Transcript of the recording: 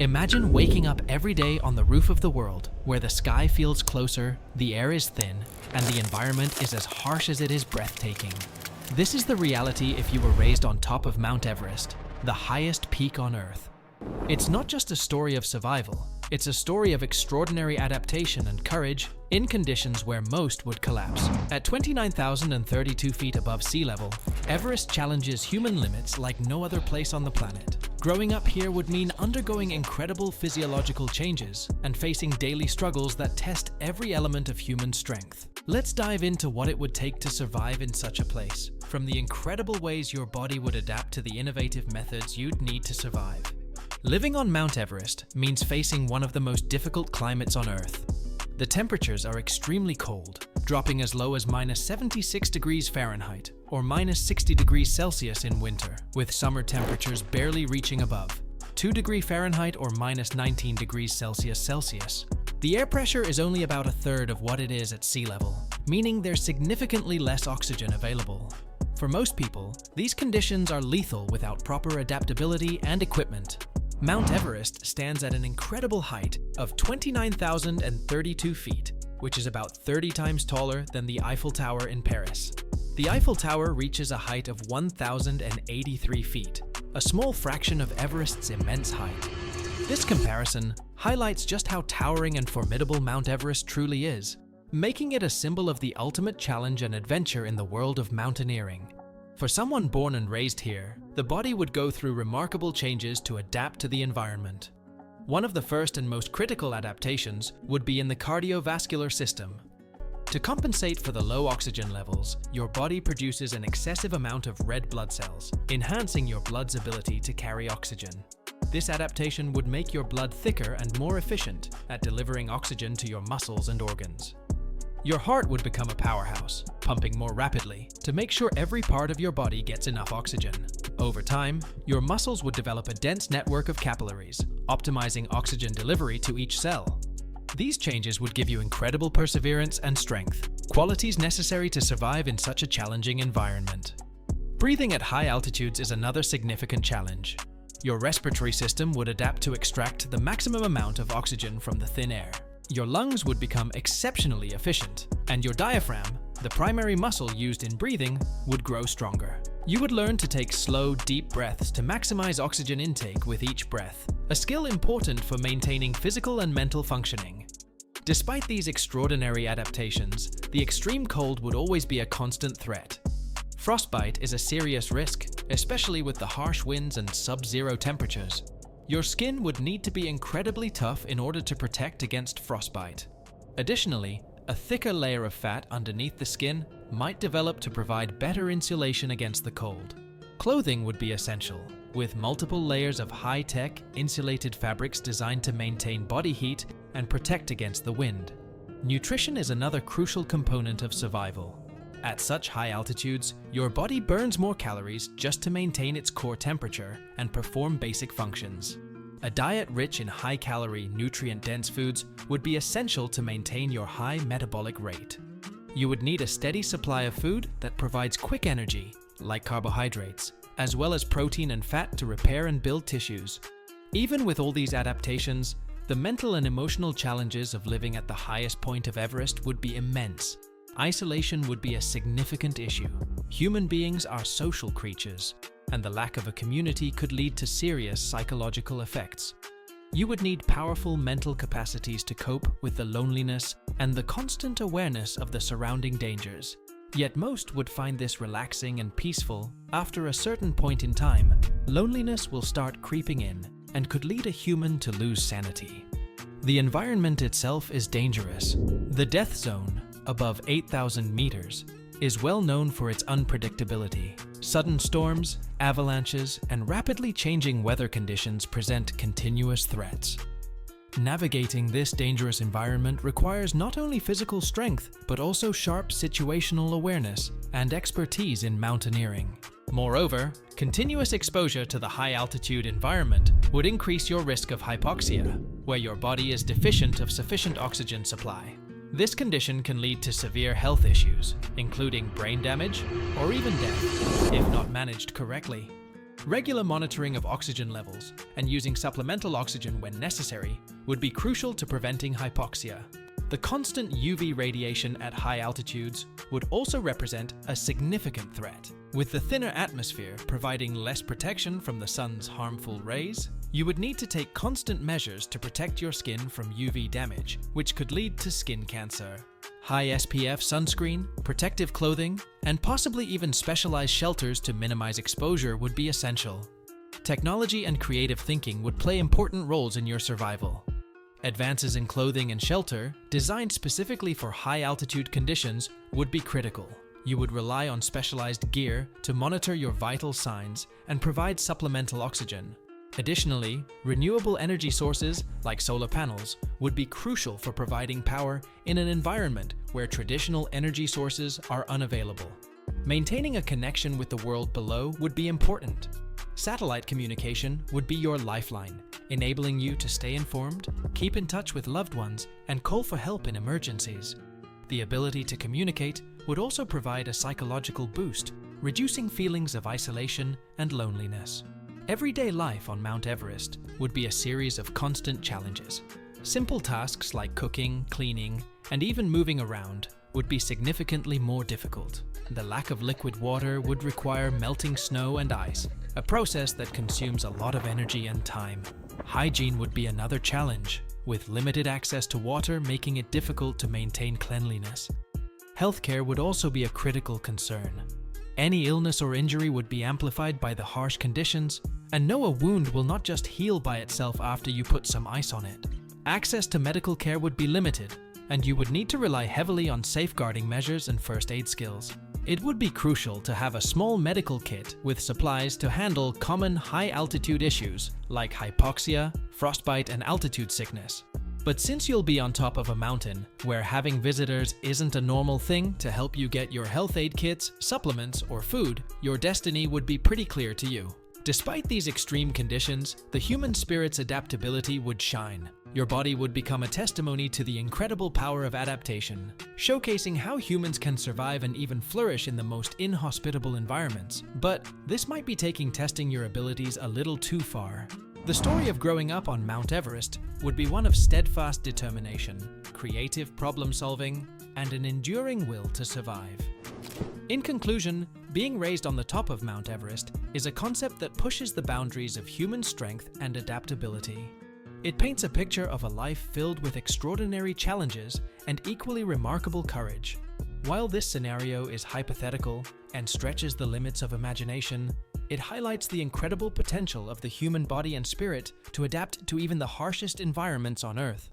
Imagine waking up every day on the roof of the world, where the sky feels closer, the air is thin, and the environment is as harsh as it is breathtaking. This is the reality if you were raised on top of Mount Everest, the highest peak on Earth. It's not just a story of survival, it's a story of extraordinary adaptation and courage in conditions where most would collapse. At 29,032 feet above sea level, Everest challenges human limits like no other place on the planet. Growing up here would mean undergoing incredible physiological changes and facing daily struggles that test every element of human strength. Let's dive into what it would take to survive in such a place, from the incredible ways your body would adapt to the innovative methods you'd need to survive. Living on Mount Everest means facing one of the most difficult climates on Earth. The temperatures are extremely cold, dropping as low as -76 degrees Fahrenheit or -60 degrees Celsius in winter, with summer temperatures barely reaching above 2 degrees Fahrenheit or -19 degrees Celsius. The air pressure is only about a third of what it is at sea level, meaning there's significantly less oxygen available. For most people, these conditions are lethal without proper adaptability and equipment. Mount Everest stands at an incredible height of 29,032 feet, which is about 30 times taller than the Eiffel Tower in Paris. The Eiffel Tower reaches a height of 1,083 feet, a small fraction of Everest's immense height. This comparison highlights just how towering and formidable Mount Everest truly is, making it a symbol of the ultimate challenge and adventure in the world of mountaineering. For someone born and raised here, the body would go through remarkable changes to adapt to the environment. One of the first and most critical adaptations would be in the cardiovascular system. To compensate for the low oxygen levels, your body produces an excessive amount of red blood cells, enhancing your blood's ability to carry oxygen. This adaptation would make your blood thicker and more efficient at delivering oxygen to your muscles and organs. Your heart would become a powerhouse, pumping more rapidly to make sure every part of your body gets enough oxygen. Over time, your muscles would develop a dense network of capillaries, optimizing oxygen delivery to each cell. These changes would give you incredible perseverance and strength, qualities necessary to survive in such a challenging environment. Breathing at high altitudes is another significant challenge. Your respiratory system would adapt to extract the maximum amount of oxygen from the thin air. Your lungs would become exceptionally efficient, and your diaphragm, the primary muscle used in breathing, would grow stronger. You would learn to take slow, deep breaths to maximize oxygen intake with each breath, a skill important for maintaining physical and mental functioning. Despite these extraordinary adaptations, the extreme cold would always be a constant threat. Frostbite is a serious risk, especially with the harsh winds and sub-zero temperatures. Your skin would need to be incredibly tough in order to protect against frostbite. Additionally, a thicker layer of fat underneath the skin might develop to provide better insulation against the cold. Clothing would be essential, with multiple layers of high-tech, insulated fabrics designed to maintain body heat and protect against the wind. Nutrition is another crucial component of survival. At such high altitudes, your body burns more calories just to maintain its core temperature and perform basic functions. A diet rich in high-calorie, nutrient-dense foods would be essential to maintain your high metabolic rate. You would need a steady supply of food that provides quick energy, like carbohydrates, as well as protein and fat to repair and build tissues. Even with all these adaptations, the mental and emotional challenges of living at the highest point of Everest would be immense. Isolation would be a significant issue. Human beings are social creatures, and the lack of a community could lead to serious psychological effects. You would need powerful mental capacities to cope with the loneliness and the constant awareness of the surrounding dangers. Yet most would find this relaxing and peaceful. After a certain point in time, loneliness will start creeping in and could lead a human to lose sanity. The environment itself is dangerous. The death zone, above 8,000 meters, is well known for its unpredictability. Sudden storms, avalanches, and rapidly changing weather conditions present continuous threats. Navigating this dangerous environment requires not only physical strength, but also sharp situational awareness and expertise in mountaineering. Moreover, continuous exposure to the high-altitude environment would increase your risk of hypoxia, where your body is deficient of sufficient oxygen supply. This condition can lead to severe health issues, including brain damage or even death, if not managed correctly. Regular monitoring of oxygen levels and using supplemental oxygen when necessary would be crucial to preventing hypoxia. The constant UV radiation at high altitudes would also represent a significant threat. With the thinner atmosphere providing less protection from the sun's harmful rays, you would need to take constant measures to protect your skin from UV damage, which could lead to skin cancer. High SPF sunscreen, protective clothing, and possibly even specialized shelters to minimize exposure would be essential. Technology and creative thinking would play important roles in your survival. Advances in clothing and shelter, designed specifically for high-altitude conditions, would be critical. You would rely on specialized gear to monitor your vital signs and provide supplemental oxygen. Additionally, renewable energy sources like solar panels would be crucial for providing power in an environment where traditional energy sources are unavailable. Maintaining a connection with the world below would be important. Satellite communication would be your lifeline, enabling you to stay informed, keep in touch with loved ones, and call for help in emergencies. The ability to communicate would also provide a psychological boost, reducing feelings of isolation and loneliness. Everyday life on Mount Everest would be a series of constant challenges. Simple tasks like cooking, cleaning, and even moving around would be significantly more difficult. The lack of liquid water would require melting snow and ice, a process that consumes a lot of energy and time. Hygiene would be another challenge, with limited access to water making it difficult to maintain cleanliness. Healthcare would also be a critical concern. Any illness or injury would be amplified by the harsh conditions, and a wound will not just heal by itself after you put some ice on it. Access to medical care would be limited, and you would need to rely heavily on safeguarding measures and first aid skills. It would be crucial to have a small medical kit with supplies to handle common high-altitude issues like hypoxia, frostbite, and altitude sickness. But since you'll be on top of a mountain, where having visitors isn't a normal thing to help you get your health aid kits, supplements, or food, your destiny would be pretty clear to you. Despite these extreme conditions, the human spirit's adaptability would shine. Your body would become a testimony to the incredible power of adaptation, showcasing how humans can survive and even flourish in the most inhospitable environments. But this might be taking testing your abilities a little too far. The story of growing up on Mount Everest would be one of steadfast determination, creative problem-solving, and an enduring will to survive. In conclusion, being raised on the top of Mount Everest is a concept that pushes the boundaries of human strength and adaptability. It paints a picture of a life filled with extraordinary challenges and equally remarkable courage. While this scenario is hypothetical and stretches the limits of imagination, it highlights the incredible potential of the human body and spirit to adapt to even the harshest environments on Earth.